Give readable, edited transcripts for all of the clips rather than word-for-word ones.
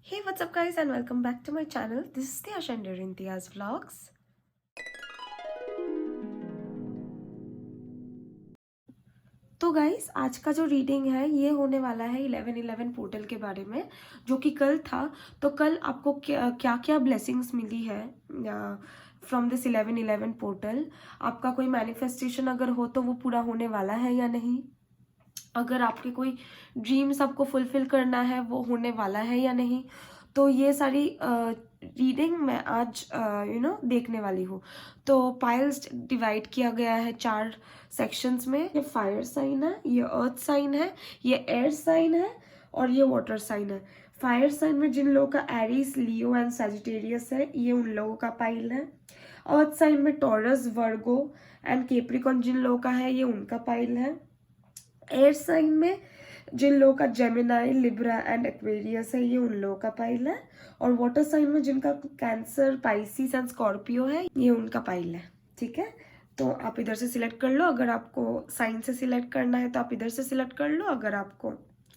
Hey, what's up guys and welcome back to my channel. This is Tiash and you're in Tia's Vlogs. तो guys आज का जो reading है ये होने वाला है 11/11 पोर्टल के बारे में, जो कि कल था। तो कल आपको क्या क्या ब्लेसिंग्स मिली है फ्रॉम दिस 11/11 पोर्टल। आपका कोई मैनिफेस्टेशन अगर हो तो वो पूरा होने वाला है या नहीं, अगर आपके कोई ड्रीम्स आपको फुलफिल करना है वो होने वाला है या नहीं। तो ये सारी रीडिंग मैं आज देखने वाली हूँ। तो पाइल्स डिवाइड किया गया है 4 सेक्शंस में। ये फायर साइन है, ये अर्थ साइन है, ये एयर साइन है और ये वाटर साइन है। फायर साइन में जिन लोगों का एरीज, लियो एंड सजिटेरियस है, ये उन लोगों का पाइल है। अर्थ साइन में टॉरस, वर्गो एंड केप्रिकॉन जिन लोगों का है, ये उनका पाइल है। एयर साइन में जिन लोगों का जेमिनाई, लिब्रा एंड एक्वेरियस है, ये उन लोगों का पाइल है। और वाटर साइन में जिनका कैंसर, पाइसिस एंड स्कॉर्पियो है, ये उनका पाइल है। ठीक है, तो आप इधर से सिलेक्ट कर लो। अगर आपको साइन से सिलेक्ट करना है तो आप इधर से सिलेक्ट कर लो। अगर आपको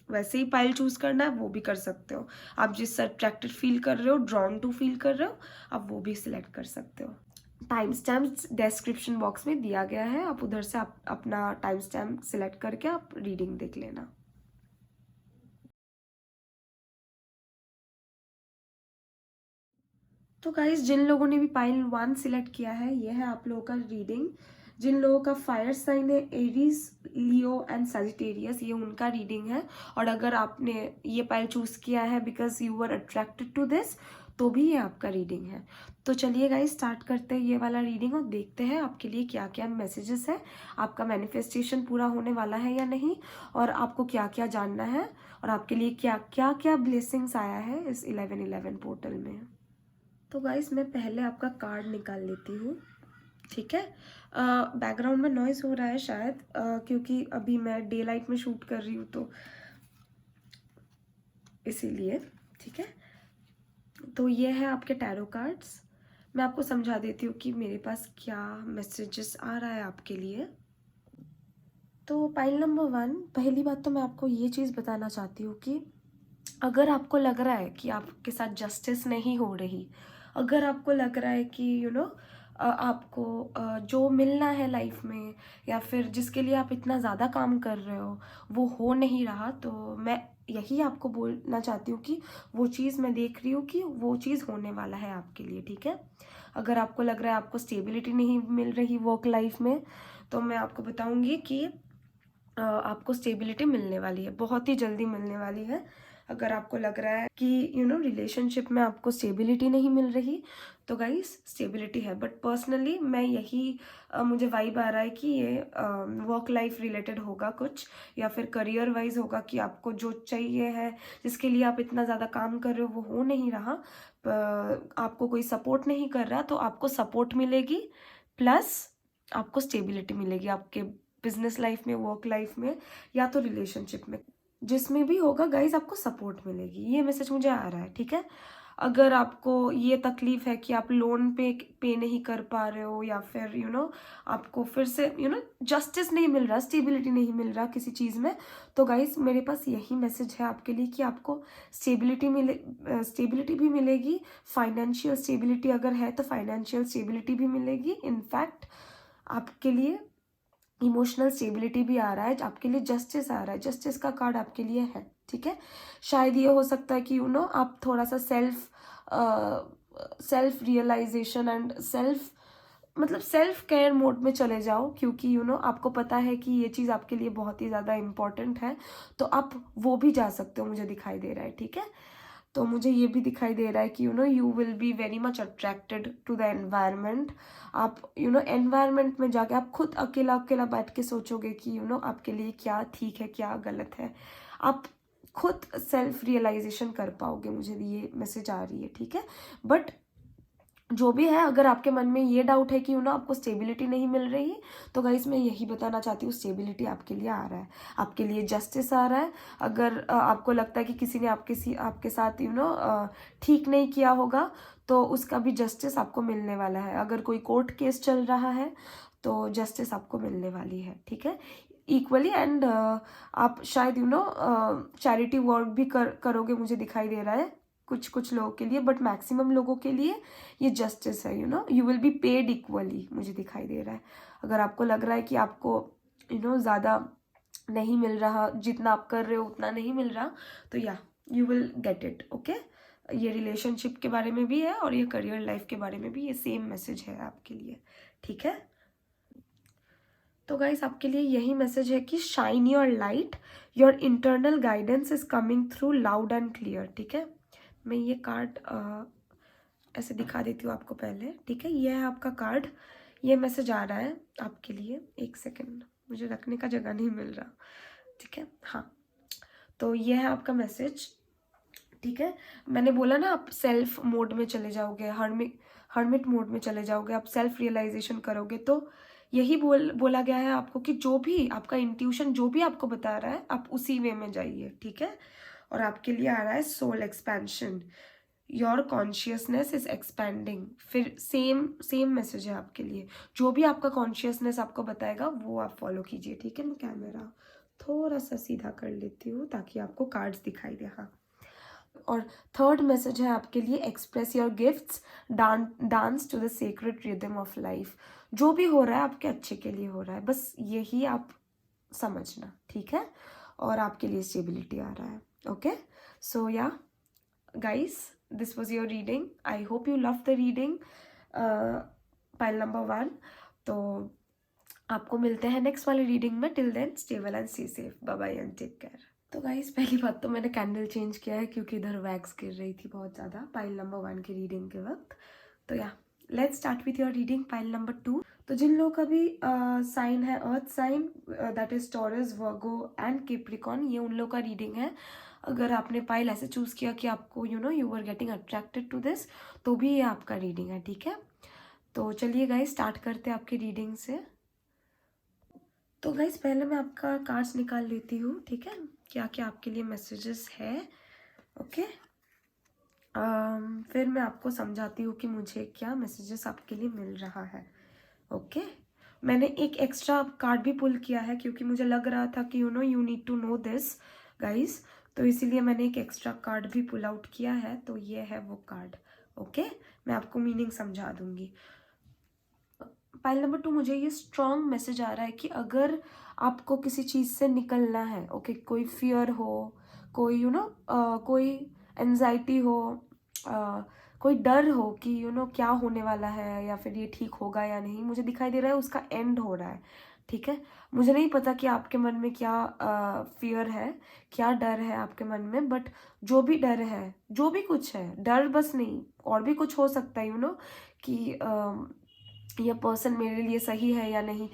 वैसे ही पाइल चूज करना है वो भी कर सकते हो। आप जिससे अट्रैक्टेड फील कर रहे हो, ड्रॉन टू फील कर रहे हो, आप वो भी सिलेक्ट कर सकते हो। टाइम स्टैम्प डिस्क्रिप्शन बॉक्स में दिया गया है, आप उधर से आप अपना टाइम स्टैम्प सिलेक्ट करके आप रीडिंग देख लेना। तो गाइज जिन लोगों ने भी पाइल 1 सिलेक्ट किया है, ये है आप लोगों का रीडिंग। जिन लोगों का फायर साइन है, एरीज, लियो एंड सजिटेरियस, ये उनका रीडिंग है। और अगर आपने ये पाइल चूज किया है because you are attracted to this, तो भी ये आपका रीडिंग है। तो चलिए गाइज स्टार्ट करते हैं ये वाला रीडिंग और देखते हैं आपके लिए क्या क्या मैसेजेस है, आपका मैनिफेस्टेशन पूरा होने वाला है या नहीं, और आपको क्या क्या जानना है, और आपके लिए क्या क्या क्या ब्लेसिंग्स आया है इस 11/11 पोर्टल में। तो गाइस मैं पहले आपका कार्ड निकाल लेती हूँ। ठीक है, बैकग्राउंड में नॉइज हो रहा है शायद, क्योंकि अभी मैं डे लाइट में शूट कर रही हूँ तो इसीलिए। ठीक है, तो ये है आपके टैरो कार्ड्स। मैं आपको समझा देती हूँ कि मेरे पास क्या मैसेजेस आ रहा है आपके लिए। तो पाइल नंबर 1, पहली बात तो मैं आपको ये चीज़ बताना चाहती हूँ कि अगर आपको लग रहा है कि आपके साथ जस्टिस नहीं हो रही, अगर आपको लग रहा है कि आपको जो मिलना है लाइफ में, या फिर जिसके लिए आप इतना ज़्यादा काम कर रहे वो हो नहीं रहा, तो मैं यही आपको बोलना चाहती हूँ कि वो चीज़ मैं देख रही हूँ कि वो चीज़ होने वाला है आपके लिए। ठीक है, अगर आपको लग रहा है आपको स्टेबिलिटी नहीं मिल रही वर्क लाइफ में, तो मैं आपको बताऊँगी कि आपको स्टेबिलिटी मिलने वाली है, बहुत ही जल्दी मिलने वाली है। अगर आपको लग रहा है कि रिलेशनशिप में आपको स्टेबिलिटी नहीं मिल रही, तो गाइस स्टेबिलिटी है। बट पर्सनली मैं यही मुझे वाइब आ रहा है कि ये वर्क लाइफ रिलेटेड होगा कुछ, या फिर करियर वाइज होगा कि आपको जो चाहिए है, जिसके लिए आप इतना ज़्यादा काम कर रहे हो, वो हो नहीं रहा। आपको कोई सपोर्ट नहीं कर रहा, तो आपको सपोर्ट मिलेगी, प्लस आपको स्टेबिलिटी मिलेगी आपके बिजनेस लाइफ में, वर्क लाइफ में, या तो रिलेशनशिप में, जिसमें भी होगा गाइज आपको सपोर्ट मिलेगी। ये मैसेज मुझे आ रहा है। ठीक है, अगर आपको ये तकलीफ है कि आप लोन पे नहीं कर पा रहे हो, या फिर आपको फिर से जस्टिस नहीं मिल रहा, स्टेबिलिटी नहीं मिल रहा किसी चीज़ में, तो गाइज मेरे पास यही मैसेज है आपके लिए कि आपको स्टेबिलिटी भी मिलेगी। फाइनेंशियल स्टेबिलिटी अगर है तो फाइनेंशियल स्टेबिलिटी भी मिलेगी। इनफैक्ट आपके लिए इमोशनल स्टेबिलिटी भी आ रहा है, आपके लिए जस्टिस आ रहा है, जस्टिस का कार्ड आपके लिए है। ठीक है, शायद ये हो सकता है कि आप थोड़ा सा self realisation and self care mode में चले जाओ, क्योंकि आपको पता है कि ये चीज़ आपके लिए बहुत ही ज़्यादा इम्पॉर्टेंट है, तो आप वो भी जा सकते हो, मुझे दिखाई दे रहा है। ठीक है, तो मुझे ये भी दिखाई दे रहा है कि you will be very much attracted to the environment. आप एनवायरनमेंट में जाके आप खुद अकेला अकेला बैठ के सोचोगे कि आपके लिए क्या ठीक है, क्या गलत है। आप खुद सेल्फ रियलाइजेशन कर पाओगे, मुझे ये मैसेज आ रही है। ठीक है, बट जो भी है, अगर आपके मन में ये डाउट है कि आपको स्टेबिलिटी नहीं मिल रही, तो गाइस मैं यही बताना चाहती हूँ, स्टेबिलिटी आपके लिए आ रहा है, आपके लिए जस्टिस आ रहा है। अगर आपको लगता है कि किसी ने आपके साथ ठीक नहीं किया होगा, तो उसका भी जस्टिस आपको मिलने वाला है। अगर कोई कोर्ट केस चल रहा है तो जस्टिस आपको मिलने वाली है। ठीक है, इक्वली। एंड आप शायद चैरिटी वर्क भी करोगे, मुझे दिखाई दे रहा है। कुछ कुछ लोगों के लिए, बट मैक्सिमम लोगों के लिए ये जस्टिस है, you will be paid equally, मुझे दिखाई दे रहा है। अगर आपको लग रहा है कि आपको ज़्यादा नहीं मिल रहा, जितना आप कर रहे हो उतना नहीं मिल रहा, तो you will get it. Okay, ये रिलेशनशिप के बारे में भी है और ये करियर लाइफ के बारे में भी, ये सेम मैसेज है आपके लिए, ठीक है। तो गाइस आपके लिए यही मैसेज है कि shine your light, your internal guidance is coming through loud and clear, ठीक है। मैं ये कार्ड ऐसे दिखा देती हूँ आपको पहले, ठीक है। ये है आपका कार्ड, ये मैसेज आ रहा है आपके लिए। एक सेकेंड, मुझे रखने का जगह नहीं मिल रहा, ठीक है। हाँ, तो ये है आपका मैसेज, ठीक है। मैंने बोला ना आप सेल्फ मोड में चले जाओगे, हर्मिट मोड में चले जाओगे, आप सेल्फ रियलाइजेशन करोगे। तो यही बोला गया है आपको कि जो भी आपका इंट्यूशन जो भी आपको बता रहा है, आप उसी वे में जाइए, ठीक है। और आपके लिए आ रहा है soul expansion, your consciousness is expanding. फिर सेम मैसेज है आपके लिए, जो भी आपका कॉन्शियसनेस आपको बताएगा वो आप फॉलो कीजिए, ठीक है। मैं कैमरा थोड़ा सा सीधा कर लेती हूँ ताकि आपको कार्ड्स दिखाई दे। हाँ, और थर्ड मैसेज है आपके लिए, express your gifts, dance to the secret rhythm of life. जो भी हो रहा है आपके अच्छे के लिए हो रहा है, बस यही आप समझना, ठीक है। और आपके लिए स्टेबिलिटी आ रहा है। Okay, so yeah guys, this was your reading. I hope you love the reading, pile number 1। तो आपको मिलते हैं नेक्स्ट वाली रीडिंग में। Till then stay well and see safe, bye bye and take care. तो guys पहली बात तो मैंने कैंडल चेंज किया है क्योंकि इधर वैक्स गिर रही थी बहुत ज़्यादा पाइल नंबर 1 की रीडिंग के वक्त। तो yeah let's start with your reading, pile number 2। तो जिन लोगों का भी साइन है earth sign, that is Taurus, Virgo and Capricorn, ये उन लोगों का रीडिंग है। अगर आपने पाइल ऐसे चूज़ किया कि आपको you are getting attracted to this, तो भी ये आपका रीडिंग है, ठीक है। तो चलिए गाइस स्टार्ट करते हैं आपकी रीडिंग से। तो गाइस पहले मैं आपका कार्ड्स निकाल लेती हूँ, ठीक है, क्या क्या आपके लिए मैसेजेस है। ओके, फिर मैं आपको समझाती हूँ कि मुझे क्या मैसेजेस आपके लिए मिल रहा है। ओके, मैंने एक एक्स्ट्रा कार्ड भी पुल किया है क्योंकि मुझे लग रहा था कि you need to know this guys, तो इसीलिए मैंने एक एक्स्ट्रा कार्ड भी पुल आउट किया है। तो ये है वो कार्ड। ओके, मैं आपको मीनिंग समझा दूंगी। पाइल नंबर 2, मुझे ये स्ट्रॉन्ग मैसेज आ रहा है कि अगर आपको किसी चीज़ से निकलना है, ओके, कोई फियर हो, कोई कोई एंजाइटी हो, कोई डर हो कि क्या होने वाला है या फिर ये ठीक होगा या नहीं, मुझे दिखाई दे रहा है उसका एंड हो रहा है, ठीक है। मुझे नहीं पता कि आपके मन में क्या फियर है, क्या डर है आपके मन में, बट जो भी डर है, जो भी कुछ है, डर बस नहीं और भी कुछ हो सकता है, कि ये पर्सन मेरे लिए सही है या नहीं,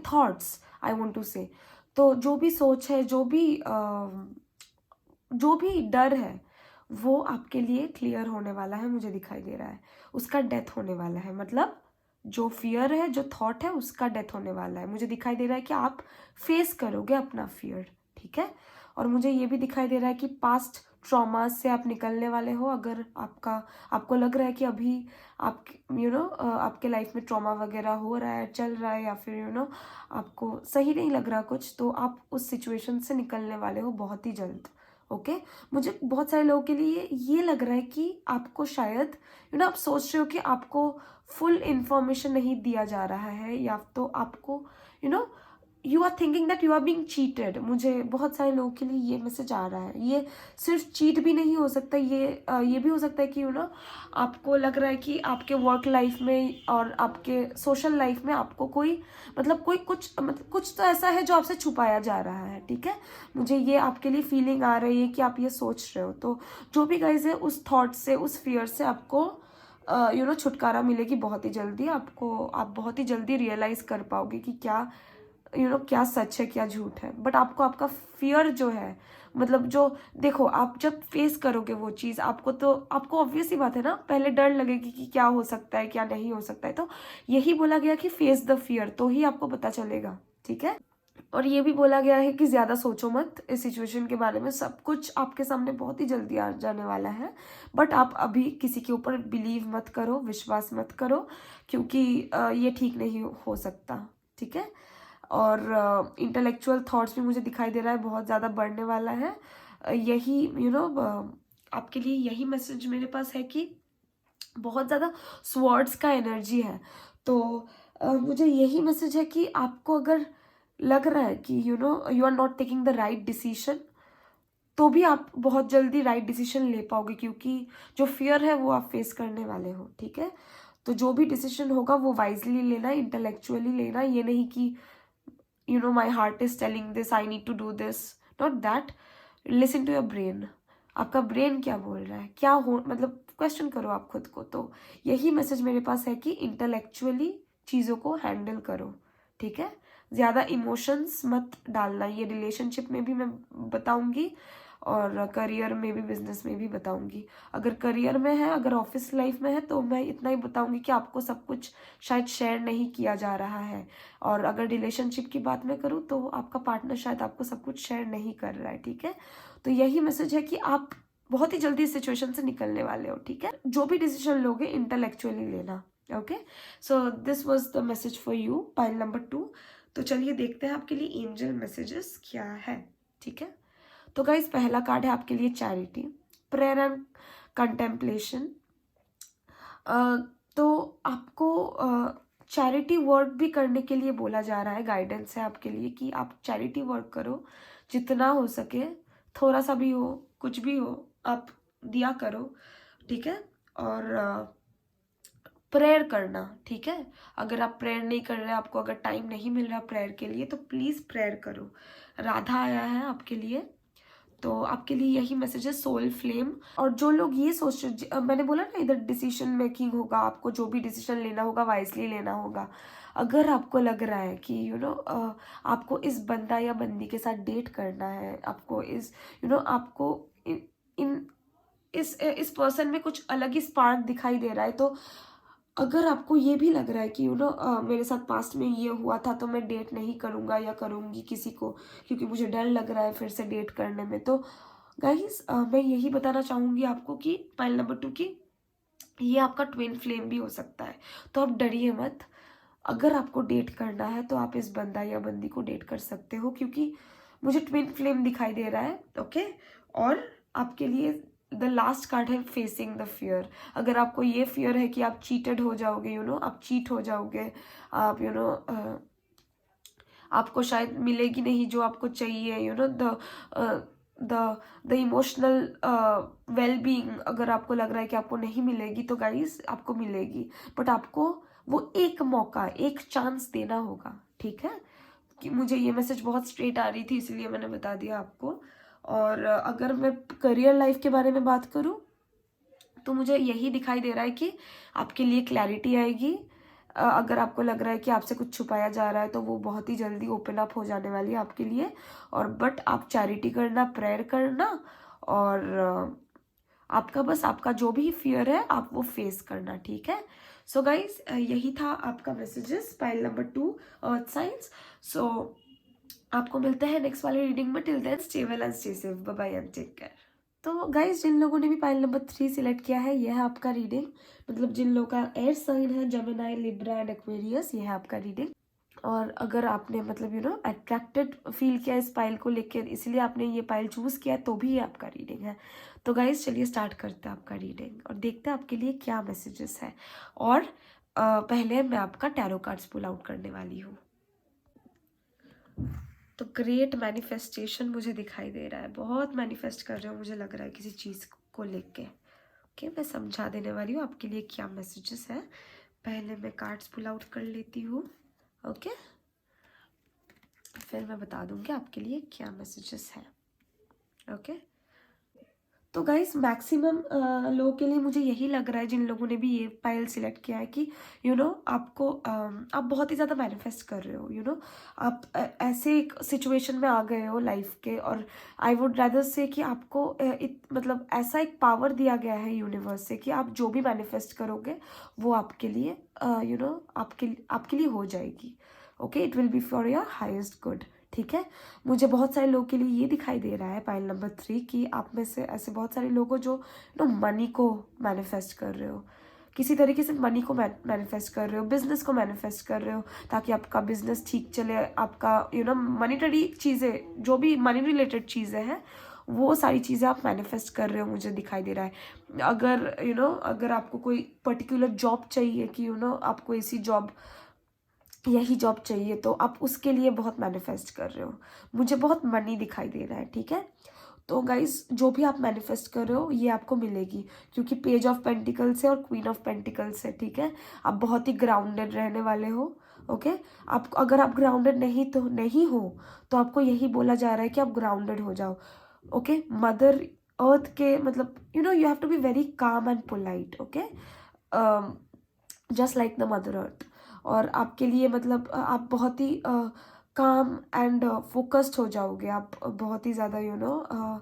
थॉट्स आई वांट टू से। तो जो भी सोच है, जो भी डर है, वो आपके लिए क्लियर होने वाला है, मुझे दिखाई दे रहा है। उसका डेथ होने वाला है, मतलब जो फियर है, जो थॉट है, उसका डेथ होने वाला है। मुझे दिखाई दे रहा है कि आप फेस करोगे अपना फियर, ठीक है। और मुझे ये भी दिखाई दे रहा है कि पास्ट ट्रॉमा से आप निकलने वाले हो। अगर आपको लग रहा है कि अभी आप आपके लाइफ में ट्रॉमा वगैरह हो रहा है, चल रहा है, या फिर आपको सही नहीं लग रहा कुछ, तो आप उस सिचुएशन से निकलने वाले हो बहुत ही जल्द। ओके, मुझे बहुत सारे लोगों के लिए ये लग रहा है कि आपको शायद आप सोच रहे हो कि आपको फुल इंफॉर्मेशन नहीं दिया जा रहा है, या तो आपको you are thinking that you are being cheated. मुझे बहुत सारे लोगों के लिए ये मैसेज आ रहा है। ये सिर्फ चीट भी नहीं हो सकता, ये भी हो सकता है कि आपको लग रहा है कि आपके वर्क लाइफ में और आपके सोशल लाइफ में आपको कोई कुछ तो ऐसा है जो आपसे छुपाया जा रहा है, ठीक है। मुझे ये आपके लिए फीलिंग आ रही है कि आप ये सोच रहे हो। तो जो भी गाइज है, उस थॉट से, उस फियर से आपको छुटकारा मिलेगी बहुत ही जल्दी। आप बहुत ही जल्दी रियलाइज कर पाओगे कि क्या क्या सच है क्या झूठ है। बट आपको आपका फियर जो है, मतलब जो देखो, आप जब फेस करोगे वो चीज़, आपको ऑब्वियस ही बात है ना, पहले डर लगेगी कि क्या हो सकता है क्या नहीं हो सकता है। तो यही बोला गया कि फेस द फियर, तो ही आपको पता चलेगा, ठीक है। और ये भी बोला गया है कि ज़्यादा सोचो मत इस सिचुएशन के बारे में, सब कुछ आपके सामने बहुत ही जल्दी आ जाने वाला है। बट आप अभी किसी के ऊपर बिलीव मत करो, विश्वास मत करो, क्योंकि ये ठीक नहीं हो सकता, ठीक है। और इंटेलेक्चुअल थॉट्स भी मुझे दिखाई दे रहा है बहुत ज़्यादा बढ़ने वाला है। यही आपके लिए यही मैसेज मेरे पास है कि बहुत ज़्यादा स्वॉर्ड्स का एनर्जी है। तो मुझे यही मैसेज है कि आपको अगर लग रहा है कि you are not taking the right decision, तो भी आप बहुत जल्दी राइट डिसीजन ले पाओगे, क्योंकि जो फियर है वो आप फेस करने वाले हो। ठीक है, तो जो भी डिसीजन होगा वो वाइजली लेना, इंटेलेक्चुअली लेना। ये नहीं कि my heart is telling this, I need to do this, not that. Listen to your brain. आपका ब्रेन क्या बोल रहा है, क्या हो, मतलब क्वेश्चन करो आप खुद को। तो यही मैसेज मेरे पास है कि इंटेलेक्चुअली चीज़ों को हैंडल करो। ठीक है, ज़्यादा इमोशंस मत डालना। ये रिलेशनशिप में भी मैं बताऊंगी और करियर में भी, बिजनेस में भी बताऊंगी। अगर करियर में है, अगर ऑफिस लाइफ में है, तो मैं इतना ही बताऊंगी कि आपको सब कुछ शायद शेयर नहीं किया जा रहा है। और अगर रिलेशनशिप की बात मैं करूँ तो आपका पार्टनर शायद आपको सब कुछ शेयर नहीं कर रहा है। ठीक है, तो यही मैसेज है कि आप बहुत ही जल्दी इस सिचुएशन से निकलने वाले हो। ठीक है, जो भी डिसीजन लोगे इंटेलेक्चुअली लेना। Okay, so this was the message for you, pile number 2। तो चलिए देखते हैं आपके लिए एंजल मैसेजेस क्या है। ठीक है, तो गाइस पहला कार्ड है आपके लिए चैरिटी, प्रेयर एंड कंटेम्पलेशन। तो आपको चैरिटी वर्क भी करने के लिए बोला जा रहा है। गाइडेंस है आपके लिए कि आप चैरिटी वर्क करो, जितना हो सके, थोड़ा सा भी हो, कुछ भी हो, आप दिया करो। ठीक है, और प्रेयर करना। ठीक है, अगर आप प्रेयर नहीं कर रहे, आपको अगर टाइम नहीं मिल रहा प्रेयर के लिए, तो प्लीज़ प्रेयर करो। राधा आया है आपके लिए, तो आपके लिए यही मैसेज है, सोल फ्लेम। और जो लोग ये सोच रहे, मैंने बोला ना इधर डिसीजन मेकिंग होगा, आपको जो भी डिसीजन लेना होगा वाइजली लेना होगा। अगर आपको लग रहा है कि आपको इस बंदा या बंदी के साथ डेट करना है, आपको आपको इन इस पर्सन में कुछ अलग ही स्पार्क दिखाई दे रहा है, तो अगर आपको ये भी लग रहा है कि मेरे साथ पास्ट में ये हुआ था, तो मैं डेट नहीं करूँगा या करूँगी किसी को, क्योंकि मुझे डर लग रहा है फिर से डेट करने में, तो गाइस मैं यही बताना चाहूँगी आपको कि पाइल नंबर 2 की ये आपका ट्विन फ्लेम भी हो सकता है। तो आप डरिए मत। अगर आपको डेट करना है तो आप इस बंदा या बंदी को डेट कर सकते हो, क्योंकि मुझे ट्विन फ्लेम दिखाई दे रहा है। ओके, और आपके लिए द लास्ट कार्ड है फेसिंग द फियर। अगर आपको ये फियर है कि आप चीटेड हो जाओगे, आप चीट हो जाओगे, आप आपको शायद मिलेगी नहीं जो आपको चाहिए, द इमोशनल वेल बीइंग, अगर आपको लग रहा है कि आपको नहीं मिलेगी, तो गाइस आपको मिलेगी, बट आपको वो एक मौका, एक चांस देना होगा। ठीक है, कि मुझे ये मैसेज बहुत स्ट्रेट आ रही थी, इसलिए मैंने बता दिया आपको। और अगर मैं करियर लाइफ के बारे में बात करूं, तो मुझे यही दिखाई दे रहा है कि आपके लिए क्लैरिटी आएगी। अगर आपको लग रहा है कि आपसे कुछ छुपाया जा रहा है, तो वो बहुत ही जल्दी ओपन अप हो जाने वाली है आपके लिए। और बट आप चैरिटी करना, प्रेयर करना, और आपका जो भी फियर है आप वो फेस करना। ठीक है, सो गाइज यही था आपका messages, pile number 2 earth science. So आपको मिलते हैं नेक्स्ट वाले रीडिंग में। Till then stay well and stay safe, bye bye and take care. तो गाइज जिन लोगों ने भी पाइल नंबर 3 सिलेक्ट किया है, यह है आपका रीडिंग। मतलब जिन लोगों का एयर साइन है जेमिनी, लिब्रा एंड एक्वेरियस, ये है आपका रीडिंग। और अगर आपने मतलब अट्रैक्टेड फील किया इस पाइल को लेकर, इसलिए आपने ये पाइल चूज किया, तो भी ये आपका रीडिंग है। तो गाइज चलिए स्टार्ट करते हैं आपका रीडिंग और देखते हैं आपके लिए क्या मैसेजेस है। और पहले मैं आपका टैरो कार्ड्स पुल आउट करने वाली हूँ। तो ग्रेट मैनिफेस्टेशन मुझे दिखाई दे रहा है, बहुत मैनिफेस्ट कर रहे हो मुझे लग रहा है किसी चीज़ को लेके। ओके, मैं समझा देने वाली हूँ आपके लिए क्या मैसेजेस है। पहले मैं कार्ड्स पुल आउट कर लेती हूँ। ओके, फिर मैं बता दूंगी आपके लिए क्या मैसेजेस है। ओके, तो गाइस मैक्सिमम लोगों के लिए मुझे यही लग रहा है, जिन लोगों ने भी ये पाइल सिलेक्ट किया है, कि आपको आप बहुत ही ज़्यादा मैनिफेस्ट कर रहे हो। आप ऐसे एक सिचुएशन में आ गए हो लाइफ के, और आई वुड रैदर से कि आपको मतलब ऐसा एक पावर दिया गया है यूनिवर्स से कि आप जो भी मैनिफेस्ट करोगे वो आपके लिए आपके लिए हो जाएगी। Okay, it will be for your highest good. ठीक है, मुझे बहुत सारे लोगों के लिए ये दिखाई दे रहा है पाइल नंबर 3 कि आप में से ऐसे बहुत सारे लोग हो जो मनी को मैनिफेस्ट कर रहे हो, किसी तरीके से मनी को मैनिफेस्ट कर रहे हो, बिजनेस को मैनिफेस्ट कर रहे हो, ताकि आपका बिजनेस ठीक चले, आपका मनीटरी चीज़ें, जो भी मनी रिलेटेड चीज़ें हैं वो सारी चीज़ें आप मैनिफेस्ट कर रहे हो, मुझे दिखाई दे रहा है। अगर अगर आपको कोई पर्टिकुलर जॉब चाहिए कि आपको ऐसी जॉब, यही जॉब चाहिए, तो आप उसके लिए बहुत मैनिफेस्ट कर रहे हो। मुझे बहुत मनी दिखाई दे रहा है, ठीक है। तो गाइज जो भी आप मैनिफेस्ट कर रहे हो ये आपको मिलेगी, क्योंकि पेज ऑफ पेंटिकल्स है और क्वीन ऑफ पेंटिकल्स है, ठीक है। आप बहुत ही ग्राउंडेड रहने वाले हो, ओके। आप अगर आप ग्राउंडेड नहीं हो तो आपको यही बोला जा रहा है कि आप ग्राउंडेड हो जाओ, ओके। मदर अर्थ के मतलब you have to be very calm and polite, okay, just like the mother earth. और आपके लिए मतलब आप बहुत ही काम एंड फोकस्ड हो जाओगे। आप बहुत ही ज़्यादा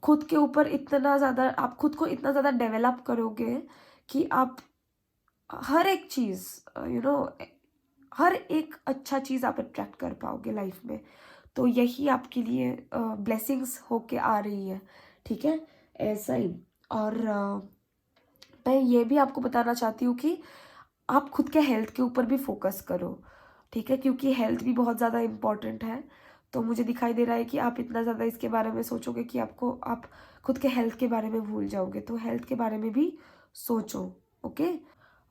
खुद के ऊपर इतना ज़्यादा, आप खुद को इतना ज़्यादा डेवलप करोगे कि आप हर एक चीज़ हर एक अच्छा चीज़ आप अट्रैक्ट कर पाओगे लाइफ में। तो यही आपके लिए ब्लेसिंग्स होके आ रही है, ठीक है, ऐसा ही। और मैं ये भी आपको बताना चाहती हूँ कि आप खुद के हेल्थ के ऊपर भी फोकस करो, ठीक है, क्योंकि हेल्थ भी बहुत ज़्यादा इम्पॉर्टेंट है। तो मुझे दिखाई दे रहा है कि आप इतना ज़्यादा इसके बारे में सोचोगे कि आप खुद के हेल्थ के बारे में भूल जाओगे। तो हेल्थ के बारे में भी सोचो, ओके।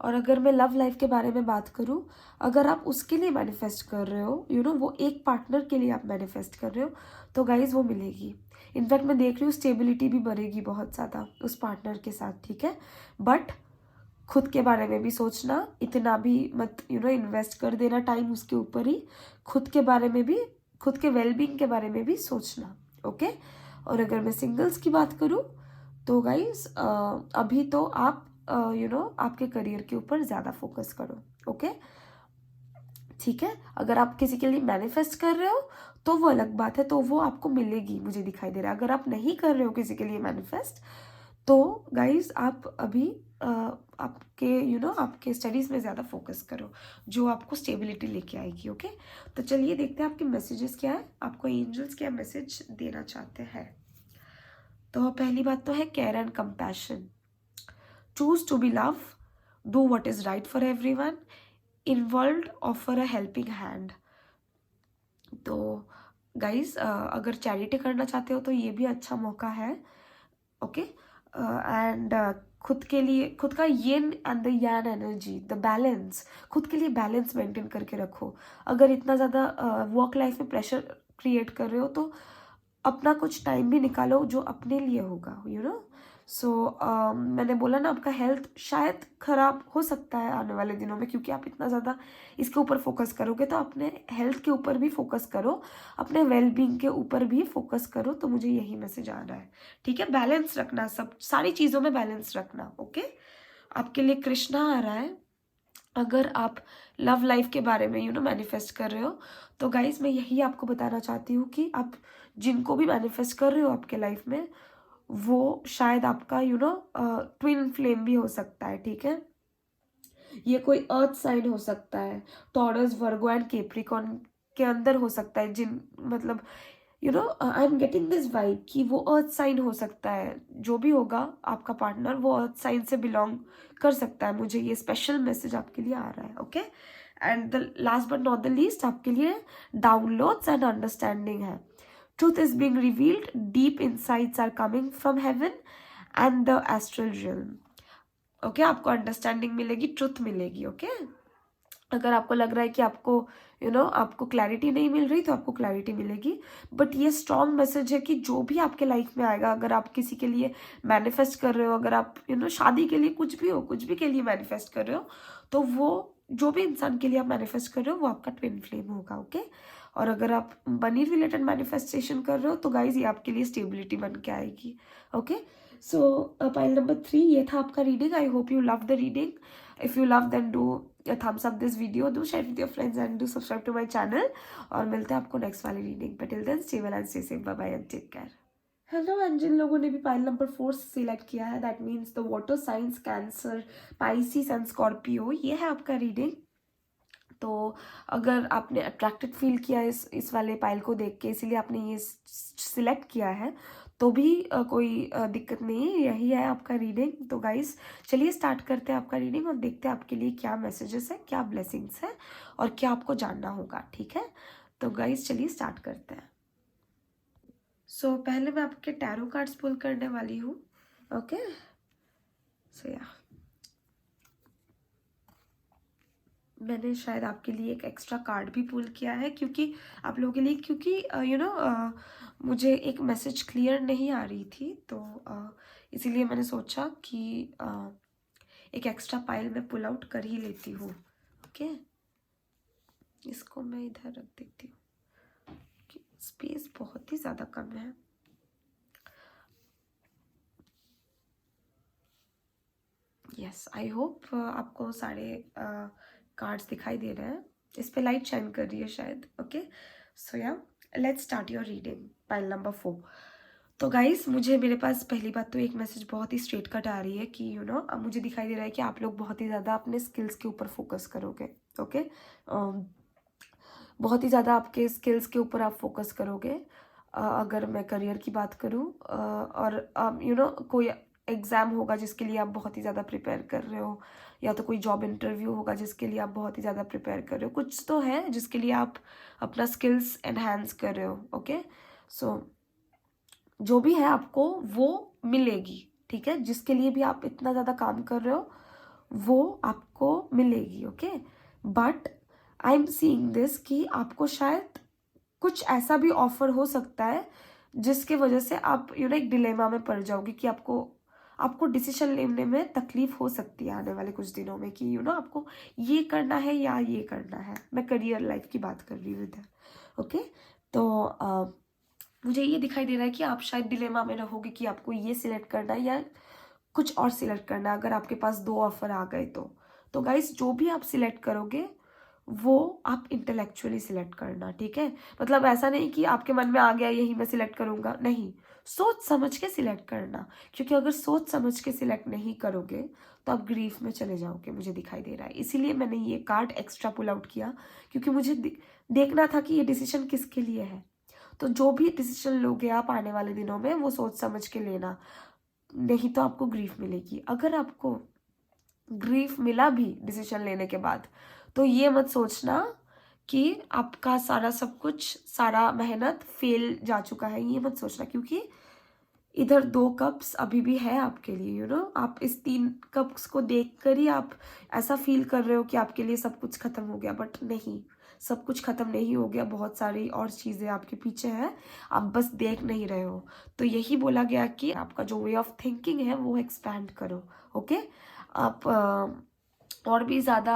और अगर मैं लव लाइफ के बारे में बात करूं, अगर आप उसके लिए मैनिफेस्ट कर रहे हो, वो एक पार्टनर के लिए आप मैनिफेस्ट कर रहे हो, तो गाइज वो मिलेगी। इनफैक्ट मैं देख रही हूँ स्टेबिलिटी भी बढ़ेगी बहुत ज़्यादा उस पार्टनर के साथ, ठीक है। बट खुद के बारे में भी सोचना, इतना भी मत इन्वेस्ट कर देना टाइम उसके ऊपर ही। खुद के बारे में भी, खुद के वेलबींग के बारे में भी सोचना, ओके। और अगर मैं सिंगल्स की बात करूँ तो गाइस अभी तो आप आपके करियर के ऊपर ज़्यादा फोकस करो, ओके, ठीक है। अगर आप किसी के लिए मैनिफेस्ट कर रहे हो तो वो अलग बात है, तो वो आपको मिलेगी, मुझे दिखाई दे रहा है। अगर आप नहीं कर रहे हो किसी के लिए मैनिफेस्ट, तो गाइज आप अभी आपके आपके स्टडीज़ में ज़्यादा फोकस करो, जो आपको स्टेबिलिटी लेके आएगी, ओके। तो चलिए देखते हैं आपके मैसेजेस क्या है, आपको एंजल्स क्या मैसेज देना चाहते हैं। तो पहली बात तो है care and compassion. Choose to be love, do what is right for everyone, involve, offer a helping hand. तो गाइज अगर चैरिटी करना चाहते हो तो ये भी अच्छा मौका है, ओके। एंड खुद के लिए, खुद का येन एंड द यान एनर्जी, द बैलेंस, खुद के लिए बैलेंस मेंटेन करके रखो। अगर इतना ज़्यादा वर्क लाइफ में प्रेशर क्रिएट कर रहे हो तो अपना कुछ टाइम भी निकालो जो अपने लिए होगा, सो मैंने बोला ना, आपका हेल्थ शायद ख़राब हो सकता है आने वाले दिनों में, क्योंकि आप इतना ज़्यादा इसके ऊपर फोकस करोगे। तो अपने हेल्थ के ऊपर भी फोकस करो, अपने वेलबींग के ऊपर भी फोकस करो। तो मुझे यही मैसेज आ रहा है, ठीक है। बैलेंस रखना, सब सारी चीज़ों में बैलेंस रखना, ओके। आपके लिए कृष्णा आ रहा है। अगर आप लव लाइफ के बारे में मैनिफेस्ट कर रहे हो, तो गाइज मैं यही आपको बताना चाहती हूँ कि आप जिनको भी मैनिफेस्ट कर रहे हो आपके लाइफ में, वो शायद आपका ट्विन फ्लेम भी हो सकता है, ठीक है। ये कोई अर्थ साइन हो सकता है, टॉरस, वर्गो एंड कैप्रिकॉर्न के अंदर हो सकता है, जिन मतलब I am getting this vibe कि वो अर्थ साइन हो सकता है। जो भी होगा आपका पार्टनर, वो अर्थ साइन से बिलोंग कर सकता है। मुझे ये स्पेशल मैसेज आपके लिए आ रहा है, okay. And the last but not the least, आपके लिए डाउनलोड्स एंड अंडरस्टैंडिंग है। Truth is being revealed, deep insights are coming from heaven and the astral realm. Okay, आपको अंडरस्टैंडिंग मिलेगी, ट्रुथ मिलेगी, ओके। अगर आपको लग रहा है कि आपको आपको क्लैरिटी नहीं मिल रही, तो आपको क्लैरिटी मिलेगी। बट ये स्ट्रॉन्ग मैसेज है कि जो भी आपके लाइफ में आएगा, अगर आप किसी के लिए मैनिफेस्ट कर रहे हो, अगर आप शादी के लिए कुछ भी हो, कुछ भी के लिए मैनिफेस्ट कर रहे हो, तो वो जो भी इंसान के लिए आप मैनिफेस्ट कर रहे हो वो आपका ट्विन फ्लेम होगा, ओके। और अगर आप मनी रिलेटेड मैनिफेस्टेशन कर रहे हो तो गाइज ये आपके लिए स्टेबिलिटी बन के आएगी, ओके। सो पाइल नंबर 3 ये था आपका reading. I hope you love the reading. If you love then do thumbs up this video, do share with your friends and do subscribe to my channel। और मिलते हैं आपको नेक्स्ट वाली reading पे। Till then stay well and stay safe, bye bye and take care. Hello, and जिन लोगों ने भी पाइल नंबर 4 सिलेक्ट किया है, that means the water science, Cancer, Pisces and Scorpio, ये है आपका रीडिंग। तो अगर आपने अट्रैक्टेड फील किया इस वाले पाइल को देख के, इसीलिए आपने ये सिलेक्ट किया है, तो भी कोई दिक्कत नहीं है, यही है आपका रीडिंग। तो गाइस चलिए स्टार्ट करते हैं आपका रीडिंग और देखते हैं आपके लिए क्या मैसेजेस है, क्या ब्लेसिंग्स है और क्या आपको जानना होगा, ठीक है। तो गाइस चलिए स्टार्ट करते हैं। सो पहले मैं आपके टैरो कार्ड्स पुल करने वाली हूँ. ओके, सो या मैंने शायद आपके लिए एक एक्स्ट्रा कार्ड भी पुल किया है क्योंकि आप लोगों के लिए, क्योंकि मुझे एक मैसेज क्लियर नहीं आ रही थी, तो इसीलिए मैंने सोचा कि एक एक्स्ट्रा पाइल मैं पुल आउट कर ही लेती हूँ. ओके, इसको मैं इधर रख देती हूँ कि स्पेस बहुत ही ज़्यादा कम है. यस, आई होप आपको सारे कार्ड्स दिखाई दे रहे हैं. इस पे लाइट शाइन कर रही है शायद. ओके, सो या let's start your reading. Pile number 4. तो गाइस, मुझे मेरे पास पहली बात तो एक मैसेज बहुत ही स्ट्रेट कट आ रही है कि अब मुझे दिखाई दे रहा है कि आप लोग बहुत ही ज़्यादा अपने स्किल्स के ऊपर फोकस करोगे. ओके, बहुत ही ज़्यादा आपके स्किल्स के ऊपर आप फोकस करोगे. अगर मैं करियर की बात करूँ, और कोई एग्ज़ाम होगा जिसके लिए आप बहुत ही ज़्यादा प्रिपेयर कर रहे हो, या तो कोई जॉब इंटरव्यू होगा जिसके लिए आप बहुत ही ज़्यादा प्रिपेयर कर रहे हो. कुछ तो है जिसके लिए आप अपना स्किल्स एनहांस कर रहे हो. ओके, सो जो भी है आपको वो मिलेगी. ठीक है, जिसके लिए भी आप इतना ज़्यादा काम कर रहे हो वो आपको मिलेगी. Okay, but I am seeing this कि आपको शायद कुछ ऐसा भी ऑफर हो सकता है जिसके वजह से आप एक डिलेमा में पड़ जाओगे कि आपको आपको डिसीजन लेने में तकलीफ हो सकती है आने वाले कुछ दिनों में कि आपको ये करना है या ये करना है. मैं करियर लाइफ की बात कर रही हूँ इधर. ओके, तो मुझे ये दिखाई दे रहा है कि आप शायद डिलेमा में रहोगे कि आपको ये सिलेक्ट करना है या कुछ और सिलेक्ट करना है. अगर आपके पास 2 ऑफर आ गए तो गाइस, जो भी आप सिलेक्ट करोगे वो आप इंटेलेक्चुअली सिलेक्ट करना. ठीक है, मतलब ऐसा नहीं कि आपके मन में आ गया यही मैं सिलेक्ट करूंगा. नहीं, सोच समझ के सिलेक्ट करना. क्योंकि अगर सोच समझ के सिलेक्ट नहीं करोगे तो आप ग्रीफ में चले जाओगे, मुझे दिखाई दे रहा है. इसीलिए मैंने ये कार्ड एक्स्ट्रा पुल आउट किया क्योंकि मुझे देखना था कि ये डिसीजन किसके लिए है. तो जो भी डिसीजन लोगे आप आने वाले दिनों में वो सोच समझ के लेना, नहीं तो आपको ग्रीफ मिलेगी. अगर आपको ग्रीफ मिला भी डिसीजन लेने के बाद तो ये मत सोचना कि आपका सारा सब कुछ, सारा मेहनत फेल जा चुका है. ये मत सोचना क्योंकि इधर 2 कप्स अभी भी है आपके लिए. आप इस 3 कप्स को देखकर ही आप ऐसा फील कर रहे हो कि आपके लिए सब कुछ खत्म हो गया, बट नहीं, सब कुछ खत्म नहीं हो गया. बहुत सारी और चीज़ें आपके पीछे हैं, आप बस देख नहीं रहे हो. तो यही बोला गया कि आपका जो वे ऑफ थिंकिंग है वो एक्सपैंड करो. ओके, आप और भी ज़्यादा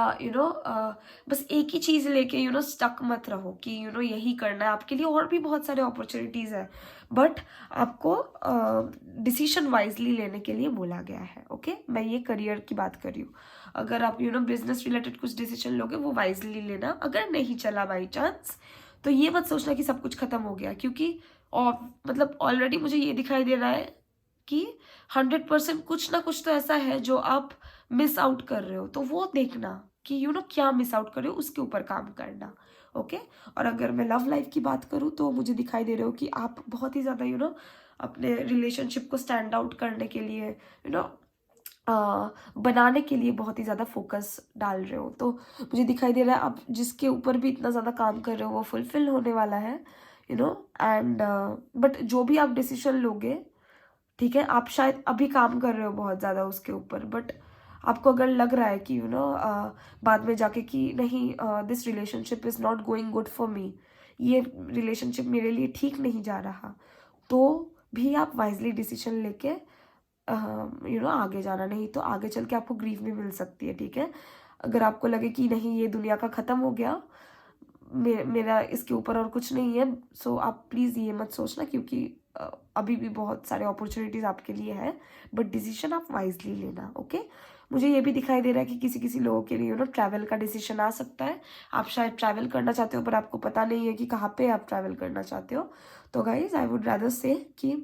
बस एक ही चीज़ लेके स्टक मत रहो कि यही करना है. आपके लिए और भी बहुत सारे अपॉर्चुनिटीज़ है, बट आपको डिसीजन वाइजली लेने के लिए बोला गया है. ओके, मैं ये करियर की बात कर रही हूँ. अगर आप बिजनेस रिलेटेड कुछ डिसीजन लोगे वो वाइजली लेना. अगर नहीं चला बाई चांस तो ये मत सोचना कि सब कुछ खत्म हो गया, क्योंकि और मतलब ऑलरेडी मुझे ये दिखाई दे रहा है कि 100% कुछ ना कुछ तो ऐसा है जो आप मिस आउट कर रहे हो. तो वो देखना कि क्या मिस आउट कर रहे हो, उसके ऊपर काम करना. ओके, और अगर मैं लव लाइफ की बात करूँ तो मुझे दिखाई दे रहे हो कि आप बहुत ही ज़्यादा अपने रिलेशनशिप को स्टैंड आउट करने के लिए बनाने के लिए बहुत ही ज़्यादा फोकस डाल रहे हो. तो मुझे दिखाई दे रहा है आप जिसके ऊपर भी इतना ज़्यादा काम कर रहे हो वो फुलफिल होने वाला है. एंड बट जो भी आप डिसीजन लोगे, ठीक है, आप शायद अभी काम कर रहे हो बहुत ज़्यादा उसके ऊपर, बट आपको अगर लग रहा है कि बाद में जाके कि नहीं, this relationship is not going good for me, ये रिलेशनशिप मेरे लिए ठीक नहीं जा रहा, तो भी आप वाइजली डिसीजन लेके आगे जाना. नहीं तो आगे चल के आपको ग्रीफ भी मिल सकती है. ठीक है, अगर आपको लगे कि नहीं ये दुनिया का ख़त्म हो गया, मेरा इसके ऊपर और कुछ नहीं है, सो आप प्लीज़ ये मत सोचना क्योंकि अभी भी बहुत सारे अपॉर्चुनिटीज़ आपके लिए है, बट डिसीजन आप वाइजली लेना. ओके, मुझे ये भी दिखाई दे रहा है कि किसी किसी लोगों के लिए ट्रैवल का डिसीजन आ सकता है. आप शायद ट्रैवल करना चाहते हो पर आपको पता नहीं है कि कहाँ पे आप ट्रैवल करना चाहते हो. तो गाइज, आई वुड रादर से कि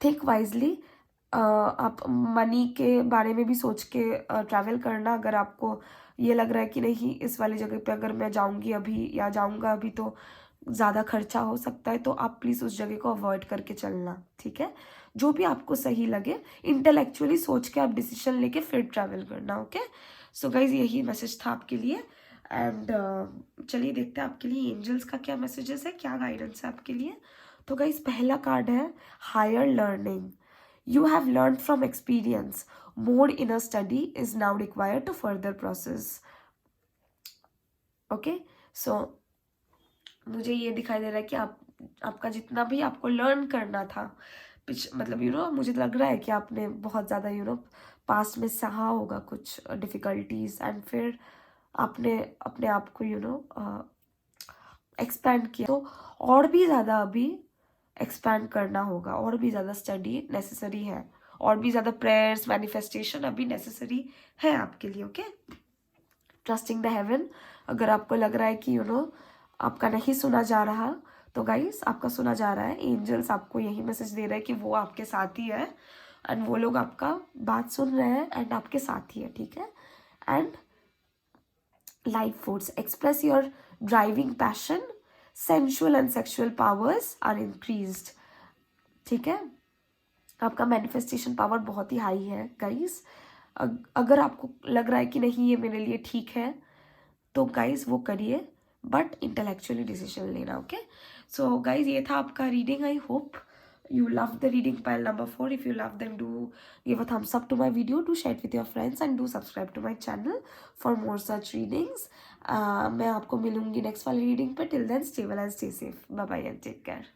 थिंक वाइजली. आप मनी के बारे में भी सोच के ट्रैवल करना. अगर आपको ये लग रहा है कि नहीं इस वाली जगह पे अगर मैं जाऊंगी अभी या जाऊंगा अभी तो ज़्यादा खर्चा हो सकता है, तो आप प्लीज़ उस जगह को अवॉइड करके चलना. ठीक है, जो भी आपको सही लगे इंटेलेक्चुअली सोच के आप डिसीजन लेके फिर ट्रैवल करना. ओके, सो गाइज, यही मैसेज था आपके लिए. एंड चलिए देखते हैं आपके लिए एंजल्स का क्या मैसेजेस है, क्या गाइडेंस है आपके लिए. तो गाइस पहला कार्ड है higher learning. You have learned from experience. More inner study is now required to further process. Okay, so मुझे ये दिखाई दे रहा है कि आपका जितना भी आपको लर्न करना था मतलब मुझे लग रहा है कि आपने बहुत ज़्यादा पास्ट में सहा होगा कुछ डिफ़िकल्टीज, एंड फिर आपने अपने आप को एक्सपैंड किया. तो और भी ज़्यादा अभी एक्सपैंड करना होगा, और भी ज़्यादा स्टडी नेसेसरी है, और भी ज़्यादा प्रेयर्स मैनिफेस्टेशन अभी नेसेसरी है आपके लिए. Okay, trusting the haven. अगर आपको लग रहा है कि आपका नहीं सुना जा रहा, तो गाइस आपका सुना जा रहा है. एंजल्स आपको यही मैसेज दे रहे हैं कि वो आपके साथ ही है, एंड वो लोग आपका बात सुन रहे हैं एंड आपके साथ ही है. ठीक है. And life force, express your driving passion, sensual and sexual powers are increased. ठीक है. आपका मैनिफेस्टेशन पावर बहुत ही हाई है गाइस. अगर आपको लग रहा है कि नहीं ये मेरे लिए ठीक है, तो गाइज वो करिए, बट इंटेलेक्चुअली डिसीजन लेना. ओके, सो गाइज ये था आपका reading. I hope you love the reading pile number 4. If you love them, do give a thumbs up to my video, do share it with your friends, and do subscribe to my channel for more such readings. मैं आपको मिलूंगी next वाली reading पर. Till then stay well and stay safe. Bye bye and take care.